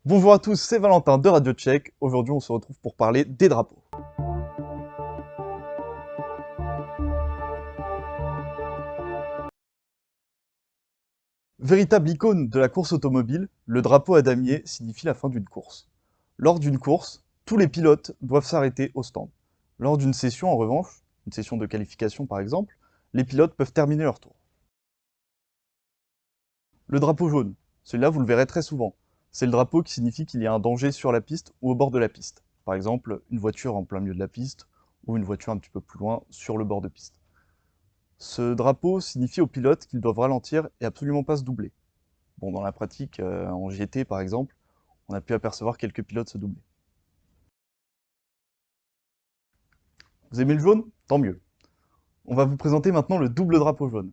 Bonjour à tous, c'est Valentin de Radio Tchèque. Aujourd'hui, on se retrouve pour parler des drapeaux. Véritable icône de la course automobile, le drapeau à damier signifie la fin d'une course. Lors d'une course, tous les pilotes doivent s'arrêter au stand. Lors d'une session, en revanche, une session de qualification par exemple, les pilotes peuvent terminer leur tour. Le drapeau jaune, celui-là vous le verrez très souvent. C'est le drapeau qui signifie qu'il y a un danger sur la piste ou au bord de la piste. Par exemple, une voiture en plein milieu de la piste ou une voiture un petit peu plus loin sur le bord de piste. Ce drapeau signifie aux pilotes qu'ils doivent ralentir et absolument pas se doubler. Bon, dans la pratique, en GT par exemple, on a pu apercevoir quelques pilotes se doubler. Vous aimez le jaune? Tant mieux. On va vous présenter maintenant le double drapeau jaune.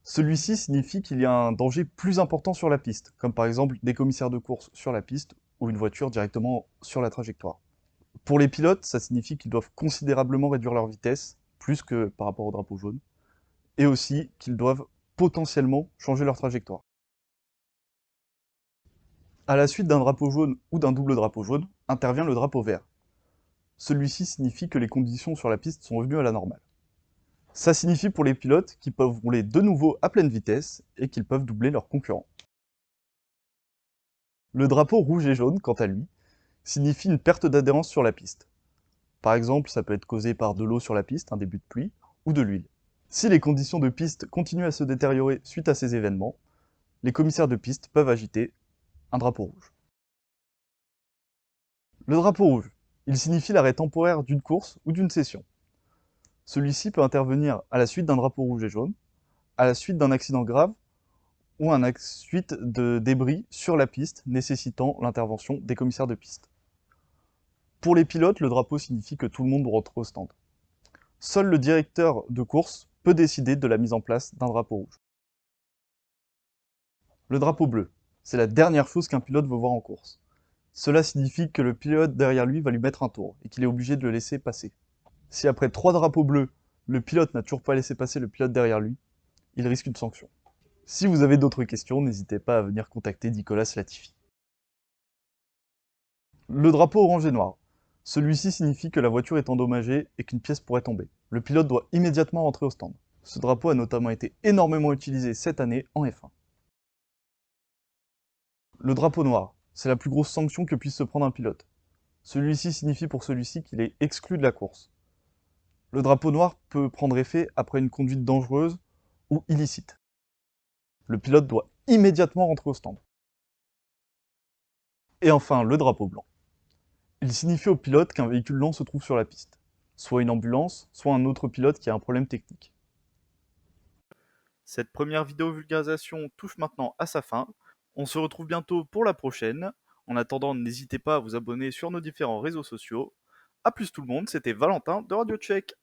Celui-ci signifie qu'il y a un danger plus important sur la piste, comme par exemple des commissaires de course sur la piste ou une voiture directement sur la trajectoire. Pour les pilotes, ça signifie qu'ils doivent considérablement réduire leur vitesse, plus que par rapport au drapeau jaune, et aussi qu'ils doivent potentiellement changer leur trajectoire. À la suite d'un drapeau jaune ou d'un double drapeau jaune, intervient le drapeau vert. Celui-ci signifie que les conditions sur la piste sont revenues à la normale. Ça signifie pour les pilotes qu'ils peuvent rouler de nouveau à pleine vitesse et qu'ils peuvent doubler leurs concurrents. Le drapeau rouge et jaune, quant à lui, signifie une perte d'adhérence sur la piste. Par exemple, ça peut être causé par de l'eau sur la piste, un début de pluie, ou de l'huile. Si les conditions de piste continuent à se détériorer suite à ces événements, les commissaires de piste peuvent agiter un drapeau rouge. Le drapeau rouge, il signifie l'arrêt temporaire d'une course ou d'une session. Celui-ci peut intervenir à la suite d'un drapeau rouge et jaune, à la suite d'un accident grave ou à la suite de débris sur la piste nécessitant l'intervention des commissaires de piste. Pour les pilotes, le drapeau signifie que tout le monde rentre au stand. Seul le directeur de course peut décider de la mise en place d'un drapeau rouge. Le drapeau bleu, c'est la dernière chose qu'un pilote veut voir en course. Cela signifie que le pilote derrière lui va lui mettre un tour et qu'il est obligé de le laisser passer. Si après 3 drapeaux bleus, le pilote n'a toujours pas laissé passer le pilote derrière lui, il risque une sanction. Si vous avez d'autres questions, n'hésitez pas à venir contacter Nicolas Latifi. Le drapeau orange et noir. Celui-ci signifie que la voiture est endommagée et qu'une pièce pourrait tomber. Le pilote doit immédiatement rentrer au stand. Ce drapeau a notamment été énormément utilisé cette année en F1. Le drapeau noir, c'est la plus grosse sanction que puisse se prendre un pilote. Celui-ci signifie pour celui-ci qu'il est exclu de la course. Le drapeau noir peut prendre effet après une conduite dangereuse ou illicite. Le pilote doit immédiatement rentrer au stand. Et enfin, le drapeau blanc. Il signifie au pilote qu'un véhicule lent se trouve sur la piste, soit une ambulance, soit un autre pilote qui a un problème technique. Cette première vidéo vulgarisation touche maintenant à sa fin. On se retrouve bientôt pour la prochaine. En attendant, n'hésitez pas à vous abonner sur nos différents réseaux sociaux. A plus tout le monde, c'était Valentin de Radio Tchèque.